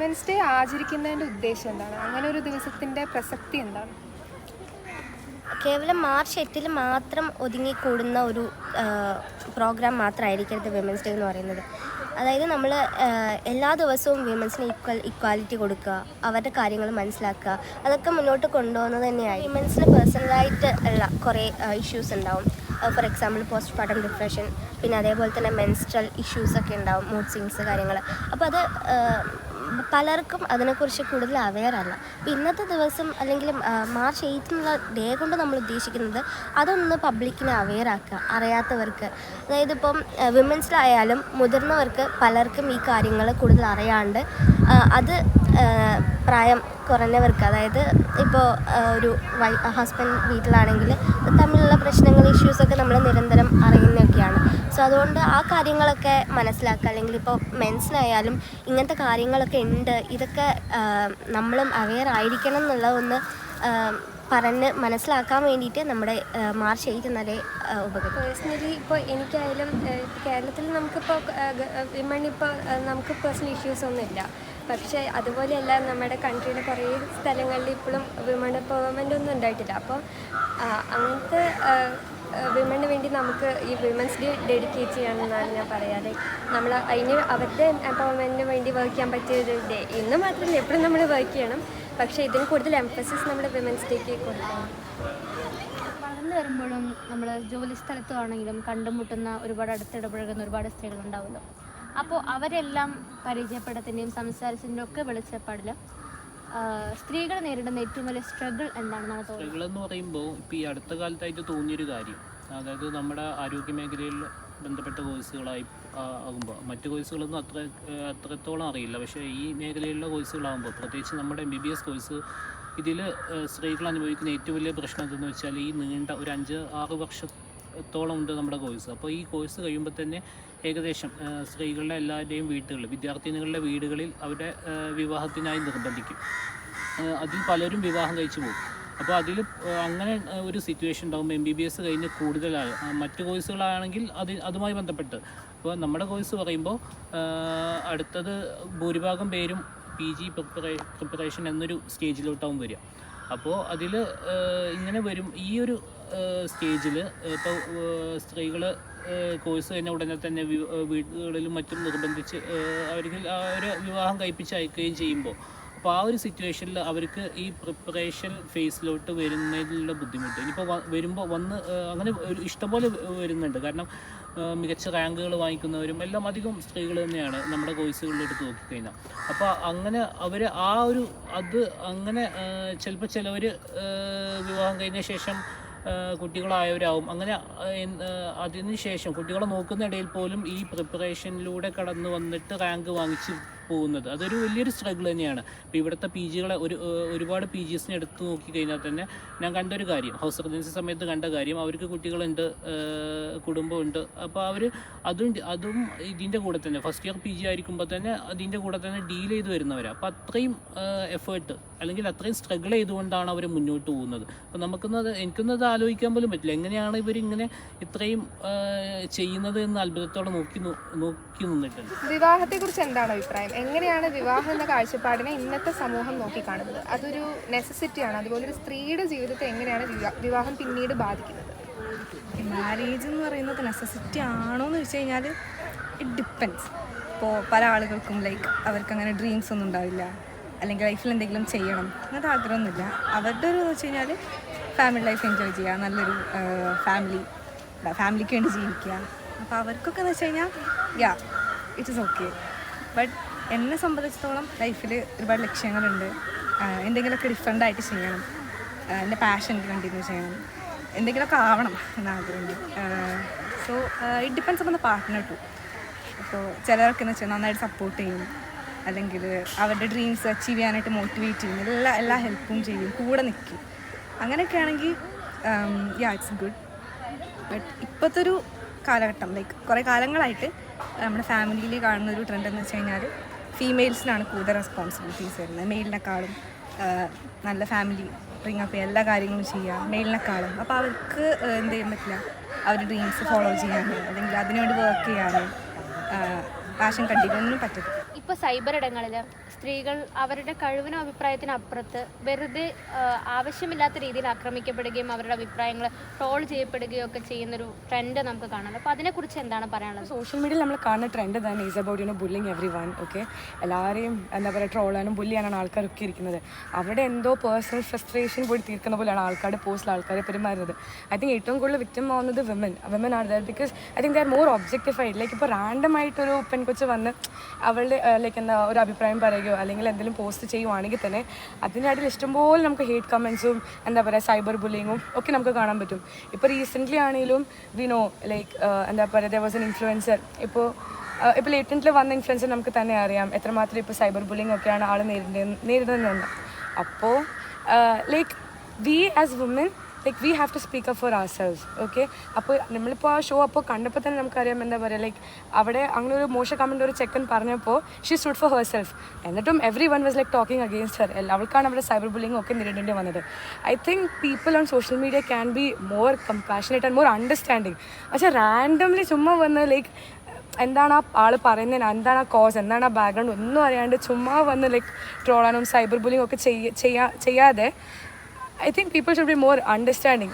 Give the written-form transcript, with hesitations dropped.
Women's day ആചരിക്കുന്നതിൻ്റെ ഉദ്ദേശം എന്താണ്? അങ്ങനെ ഒരു ദിവസത്തിൻ്റെ പ്രസക്തി എന്താണ്? കേവലം മാർച്ച് 8 മാത്രം ഒതുങ്ങിക്കൂടുന്ന ഒരു പ്രോഗ്രാം മാത്രമായിരിക്കരുത് വിമൻസ് ഡേ എന്ന് പറയുന്നത്. അതായത് നമ്മൾ എല്ലാ ദിവസവും വിമൻസിന് ഇക്വാലിറ്റി കൊടുക്കുക, അവരുടെ കാര്യങ്ങൾ മനസ്സിലാക്കുക, അതൊക്കെ മുന്നോട്ട് കൊണ്ടുപോകുന്നത് തന്നെയായി. വിമൻസിന് പേഴ്സണലായിട്ട് ഉള്ള കുറേ ഇഷ്യൂസ് ഉണ്ടാവും. ഫോർ എക്സാമ്പിൾ പോസ്റ്റ്മോർട്ടം ഡിപ്രഷൻ, പിന്നെ അതേപോലെ തന്നെ മെൻസ്ട്രൽ ഇഷ്യൂസൊക്കെ ഉണ്ടാവും, മൂഡ് സ്വിങ്സ് കാര്യങ്ങൾ. അപ്പോൾ അത് പലർക്കും അതിനെക്കുറിച്ച് കൂടുതൽ അവെയർ അല്ല. അപ്പോൾ ഇന്നത്തെ ദിവസം അല്ലെങ്കിൽ മാർച്ച് 8 എന്നുള്ള ഡേ കൊണ്ട് നമ്മൾ ഉദ്ദേശിക്കുന്നത് അതൊന്ന് പബ്ലിക്കിനെ അവെയർ ആക്കുക, അറിയാത്തവർക്ക്. അതായത് ഇപ്പം വിമൻസിലായാലും മുതിർന്നവർക്ക് പലർക്കും ഈ കാര്യങ്ങൾ കൂടുതൽ അറിയാണ്ട് അത് പ്രായം കുറഞ്ഞവർക്ക്, അതായത് ഇപ്പോൾ ഒരു ഹസ്ബൻഡ് വീട്ടിലാണെങ്കിൽ തമ്മിലുള്ള പ്രശ്നങ്ങൾ, ഇഷ്യൂസൊക്കെ നമ്മൾ നിരന്തരം അറിയുന്നതൊക്കെയാണ്. സോ അതുകൊണ്ട് ആ കാര്യങ്ങളൊക്കെ മനസ്സിലാക്കുക. അല്ലെങ്കിൽ ഇപ്പോൾ മെൻസിനായാലും ഇങ്ങനത്തെ കാര്യങ്ങളൊക്കെ ഉണ്ട്, ഇതൊക്കെ നമ്മളും അവെയർ ആയിരിക്കണം എന്നുള്ളതൊന്ന് പറഞ്ഞ് മനസ്സിലാക്കാൻ വേണ്ടിയിട്ട് നമ്മുടെ മാർച്ച് 8 എന്നതേ ഉപകരിക്കും. പേഴ്സണലി ഇപ്പോൾ എനിക്കായാലും കേരളത്തിൽ നമുക്കിപ്പോൾ വിമണിപ്പോൾ നമുക്ക് പേഴ്സണൽ ഇഷ്യൂസ് ഒന്നുമില്ല. പക്ഷേ അതുപോലെയല്ല നമ്മുടെ കൺട്രിയിലെ കുറേ സ്ഥലങ്ങളിൽ ഇപ്പോഴും വിമൺ എംപവർമെൻ്റ് ഒന്നും ഉണ്ടായിട്ടില്ല. അപ്പോൾ അങ്ങനത്തെ വിമണിന് വേണ്ടി നമുക്ക് ഈ വിമൻസ് ഡേ ഡെഡിക്കേറ്റ് ചെയ്യണമെന്നാണ് ഞാൻ പറയാറ്. നമ്മൾ അതിന് അവരുടെ എംപവർമെൻറ്റിന് വേണ്ടി വർക്ക് ചെയ്യാൻ പറ്റിയൊരു ഡേ. ഇന്ന് മാത്രമല്ല, എപ്പോഴും നമ്മൾ വർക്ക് ചെയ്യണം. പക്ഷേ ഇതിന് കൂടുതൽ എംഫസിസ് നമ്മൾ വിമൻസ് ഡേക്ക് കൊടുക്കണം. വളർന്നു വരുമ്പോഴും നമ്മൾ ജോലി സ്ഥലത്താണെങ്കിലും കണ്ടുമുട്ടുന്ന ഒരുപാട് അടുത്തിടപഴകുന്ന ഒരുപാട് സ്ത്രീകളുണ്ടാവുമല്ലോ. അപ്പോൾ അവരെല്ലാം പരിചയപ്പെടുത്തുന്നതും സംസാരിച്ചതിൻ്റെ ഒക്കെ വെളിച്ചപ്പാടിൽ സ്ത്രീകൾ നേരിടുന്ന ഏറ്റവും വലിയ സ്ട്രഗിൾ എന്താണെന്നാണ് തോന്നുന്നത്? സ്ട്രഗിൾ എന്ന് പറയുമ്പോൾ ഇപ്പോൾ ഈ അടുത്ത കാലത്തായിട്ട് തോന്നിയൊരു കാര്യം, അതായത് നമ്മുടെ ആരോഗ്യ മേഖലയിൽ ബന്ധപ്പെട്ട കോഴ്സുകളായി ആകുമ്പോൾ, മറ്റ് കോഴ്സുകളൊന്നും അത്രത്തോളം അറിയില്ല, പക്ഷേ ഈ മേഖലയിലുള്ള കോഴ്സുകളാകുമ്പോൾ, പ്രത്യേകിച്ച് നമ്മുടെ MBBS കോഴ്സ്, ഇതിൽ സ്ത്രീകൾ അനുഭവിക്കുന്ന ഏറ്റവും വലിയ പ്രശ്നം എന്തെന്ന് വെച്ചാൽ ഈ നീണ്ട ഒരു 5-6 വർഷത്തോളം ഉണ്ട് നമ്മുടെ കോഴ്സ്. അപ്പോൾ ഈ കോഴ്സ് കഴിയുമ്പോൾ തന്നെ ഏകദേശം സ്ത്രീകളുടെ എല്ലാവരുടെയും വീടുകളിൽ, വിദ്യാർത്ഥിനികളുടെ വീടുകളിൽ അവരുടെ വിവാഹത്തിനായി നിർബന്ധിക്കും. അതിൽ പലരും വിവാഹം കഴിച്ചു പോകും. അപ്പോൾ അതിൽ അങ്ങനെ ഒരു സിറ്റുവേഷൻ ഉണ്ടാകുമ്പോൾ MBBS കഴിഞ്ഞ് കൂടുതലായി മറ്റ് കോഴ്സുകളാണെങ്കിൽ അതുമായി ബന്ധപ്പെട്ട്, അപ്പോൾ നമ്മുടെ കോഴ്സ് പറയുമ്പോൾ അടുത്തത് ഭൂരിഭാഗം പേരും PG പ്രിപ്പറേഷൻ എന്നൊരു സ്റ്റേജിലോട്ടാവും വരിക. അപ്പോൾ അതിൽ ഇങ്ങനെ വരും. ഈ ഒരു സ്റ്റേജിൽ ഇപ്പോൾ സ്ത്രീകൾ കോഴ്സ് കഴിഞ്ഞ ഉടനെ തന്നെ വീടുകളിലും മറ്റും നിർബന്ധിച്ച് അവർക്ക് ഒരു വിവാഹം കഴിപ്പിച്ച് അയക്കുകയും ചെയ്യുമ്പോൾ, അപ്പോൾ ആ ഒരു സിറ്റുവേഷനിൽ അവർക്ക് ഈ പ്രിപ്പറേഷൻ ഫേസിലോട്ട് വരുന്നതിലുള്ള ബുദ്ധിമുട്ട് ഇനിയിപ്പോൾ അങ്ങനെ ഒരു ഇഷ്ടംപോലെ വരുന്നുണ്ട്. കാരണം മികച്ച റാങ്കുകൾ വാങ്ങിക്കുന്നവരും എല്ലാം അധികം സ്ത്രീകൾ തന്നെയാണ് നമ്മുടെ കോഴ്സുകളിൽ എടുത്ത് നോക്കിക്കഴിഞ്ഞാൽ. അപ്പോൾ അങ്ങനെ അവർ അങ്ങനെ ചിലപ്പോൾ ചിലവർ വിവാഹം കഴിഞ്ഞ ശേഷം കുട്ടികളായവരാവും. അങ്ങനെ അതിനുശേഷം കുട്ടികളെ നോക്കുന്ന ഇടയിൽ പോലും ഈ പ്രിപ്പറേഷനിലൂടെ കടന്നു വന്നിട്ട് റാങ്ക് വാങ്ങിച്ച് പോകുന്നത് അതൊരു വലിയൊരു സ്ട്രഗിൾ തന്നെയാണ്. ഇപ്പോൾ ഇവിടുത്തെ PGകളെ ഒരുപാട് PGസിനെ എടുത്ത് നോക്കിക്കഴിഞ്ഞാൽ തന്നെ ഞാൻ കണ്ടൊരു കാര്യം, ഹൗസ് റെസിഡൻസി സമയത്ത് കണ്ട കാര്യം, അവർക്ക് കുട്ടികളുണ്ട്, കുടുംബമുണ്ട്. അപ്പോൾ അവർ അതും ഇതിൻ്റെ കൂടെ തന്നെ ഫസ്റ്റ് ഇയർ PG ആയിരിക്കുമ്പോൾ തന്നെ അതിൻ്റെ കൂടെ തന്നെ ഡീൽ ചെയ്ത് വരുന്നവരാണ്. അപ്പോൾ അത്രയും എഫേർട്ട് അല്ലെങ്കിൽ അത്രയും സ്ട്രഗിൾ ചെയ്തുകൊണ്ടാണ് അവർ മുന്നോട്ട് പോകുന്നത്. അപ്പോൾ എനിക്കൊന്നത് ആലോചിക്കാൻ പോലും പറ്റില്ല, എങ്ങനെയാണ് ഇവരിങ്ങനെ ഇത്രയും ചെയ്യുന്നത് എന്ന് അത്ഭുതത്തോടെ നോക്കി നിന്നിട്ടുണ്ട്. വിവാഹത്തെക്കുറിച്ച് എന്താണ് അഭിപ്രായം? എങ്ങനെയാണ് വിവാഹം എന്ന കാഴ്ചപ്പാടിനെ ഇന്നത്തെ സമൂഹം നോക്കിക്കാണുന്നത്? അതൊരു നെസസിറ്റിയാണ്. അതുപോലെ ഒരു സ്ത്രീയുടെ ജീവിതത്തെ എങ്ങനെയാണ് വിവാഹം പിന്നീട് ബാധിക്കുന്നത്? മാരേജ് എന്ന് പറയുന്നത് നെസസിറ്റി ആണോ എന്ന് വെച്ച് കഴിഞ്ഞാൽ ഇറ്റ് ഡിപ്പെൻസ്. ഇപ്പോൾ പല ആളുകൾക്കും അവർക്ക് അങ്ങനെ ഡ്രീംസ് ഒന്നും ഉണ്ടാവില്ല, അല്ലെങ്കിൽ ലൈഫിൽ എന്തെങ്കിലും ചെയ്യണം അങ്ങനത്തെ ആഗ്രഹമൊന്നുമില്ല. അവരുടെ ഒരു വെച്ച് കഴിഞ്ഞാൽ ഫാമിലി ലൈഫ് എൻജോയ് ചെയ്യുക, നല്ലൊരു ഫാമിലിക്ക് വേണ്ടി ജീവിക്കുക. അപ്പോൾ അവർക്കൊക്കെ എന്ന് വെച്ച് കഴിഞ്ഞാൽ ഇറ്റ് ഈസ് ഓക്കെ. ബട്ട് എന്നെ സംബന്ധിച്ചിടത്തോളം ലൈഫിൽ ഒരുപാട് ലക്ഷ്യങ്ങളുണ്ട്. എന്തെങ്കിലുമൊക്കെ ഡിഫറെൻ്റായിട്ട് ചെയ്യണം, എൻ്റെ പാഷൻ കണ്ടിന്യൂ ചെയ്യണം, എന്തെങ്കിലുമൊക്കെ ആവണം എന്നാഗ്രഹമുണ്ട്. So it depends on the partner too. അപ്പോൾ ചിലർക്ക് എന്ന് വെച്ചാൽ നന്നായിട്ട് സപ്പോർട്ട് ചെയ്യും, അല്ലെങ്കിൽ അവരുടെ ഡ്രീംസ് അച്ചീവ് ചെയ്യാനായിട്ട് മോട്ടിവേറ്റ് ചെയ്യും, എല്ലാ ഹെൽപ്പും ചെയ്യും, കൂടെ നിൽക്കും. അങ്ങനെയൊക്കെ ആണെങ്കിൽ ഇറ്റ്സ് ഗുഡ്. ബട്ട് ഇപ്പോഴത്തെ ഒരു കാലഘട്ടം കുറേ കാലങ്ങളായിട്ട് നമ്മുടെ ഫാമിലിയിൽ കാണുന്ന ഒരു ട്രെൻഡ് എന്ന് വെച്ച് കഴിഞ്ഞാൽ ഫീമെയിൽസിനാണ് കൂടുതൽ റെസ്പോൺസിബിലിറ്റീസ് വരുന്നത്. മെയിലിനെക്കാളും നല്ല ഫാമിലി ബ്രിങ് അപ്പ് എല്ലാ കാര്യങ്ങളും ചെയ്യുക മെയിലിനെക്കാളും. അപ്പോൾ അവർക്ക് എന്ത് ചെയ്യാൻ പറ്റില്ല, അവരുടെ ഡ്രീംസ് ഫോളോ ചെയ്യാൻ അല്ലെങ്കിൽ അതിനുവേണ്ടി വർക്ക് ചെയ്യാൻ പാഷൻ കണ്ടിന്യൂ ഒന്നും പറ്റത്തില്ല. ഇപ്പോൾ സൈബർ ഇടങ്ങളിൽ സ്ത്രീകൾ അവരുടെ കഴിവിനും അഭിപ്രായത്തിനും അപ്പുറത്ത് വെറുതെ ആവശ്യമില്ലാത്ത രീതിയിൽ ആക്രമിക്കപ്പെടുകയും അവരുടെ അഭിപ്രായങ്ങൾ ട്രോൾ ചെയ്യപ്പെടുകയും ഒക്കെ ചെയ്യുന്നൊരു ട്രെൻഡ് നമുക്ക് കാണാം. അപ്പോൾ അതിനെക്കുറിച്ച് എന്താണ് പറയാനുള്ളത്? സോഷ്യൽ മീഡിയയിൽ നമ്മൾ കാണുന്ന ട്രെൻഡ് തന്നെ is about bullying every one. Okay, എല്ലാവരെയും എന്താ പറയുക ട്രോളാനും ബുള്ളി ചെയ്യാനാണ് ആൾക്കാരൊക്കെ ഇരിക്കുന്നത്. അവിടെ എന്തോ പേഴ്സണൽ ഫ്രസ്ട്രേഷൻ പോയി തീർക്കുന്ന പോലെയാണ് ആൾക്കാരുടെ പോസ്റ്റിൽ ആൾക്കാരെ പെരുമാറുന്നത്. ഐ തിങ്ക് ഏറ്റവും കൂടുതൽ വിക്ടിം ആവുന്നത് women are there because I think they are more objectified. Like ഇപ്പോൾ റാൻഡമായിട്ടൊരു പെൺകൊച്ച് വന്ന് അവളുടെ ലൈക്ക് എന്താ ഒരു അഭിപ്രായം പറയുകയോ അല്ലെങ്കിൽ എന്തെങ്കിലും പോസ്റ്റ് ചെയ്യുവാണെങ്കിൽ തന്നെ അതിനായിട്ട് ഇഷ്ടംപോലെ നമുക്ക് ഹേറ്റ് കമൻസും എന്താ പറയുക സൈബർ ബുള്ളിങ്ങും ഒക്കെ നമുക്ക് കാണാൻ പറ്റും. ഇപ്പോൾ റീസെൻ്റ്ലി ആണെങ്കിലും വി നോ ലൈക്ക് എന്താ പറയുക ദർ വാസ് എൻ ഇൻഫ്ലുവൻസർ. ഇപ്പോൾ ലേറ്റൻറ്റിൽ വന്ന ഇൻഫ്ലുവൻസർ നമുക്ക് തന്നെ അറിയാം എത്രമാത്രം ഇപ്പോൾ സൈബർ ബുള്ളിങ് ഒക്കെയാണ് ആൾ നേരിടുന്നുണ്ട്. അപ്പോൾ like we as woman like we have to speak up for ourselves. Okay, അപ്പോൾ നമ്മളിപ്പോൾ ആ ഷോ അപ്പോൾ കണ്ടപ്പോൾ തന്നെ നമുക്കറിയാം എന്താ പറയുക ലൈക്ക് അവിടെ അങ്ങനെ ഒരു മോശം കമൻറ്റ് ഒരു ചെക്കൻ പറഞ്ഞപ്പോൾ she stood for herself. എന്നിട്ടും everyone was like talking against her. അവൾക്കാണ് അവിടെ സൈബർ ബുള്ളിങ് ഒക്കെ നേരിടേണ്ടി വന്നത്. I think people on social media can be more compassionate and more understanding. പക്ഷേ റാൻഡംലി ചുമ്മാ വന്ന് ലൈക്ക് എന്താണ് ആ ആൾ പറയുന്നതിന്, എന്താണ് ആ കോസ്, എന്താണ് ആ ബാക്ക്ഗ്രൗണ്ട് ഒന്നും അറിയാണ്ട് ചുമ്മാ വന്ന് ലൈക്ക് ട്രോളാനും സൈബർ ബുള്ളിങ് ഒക്കെ ചെയ്യാതെ I think people should be more understanding.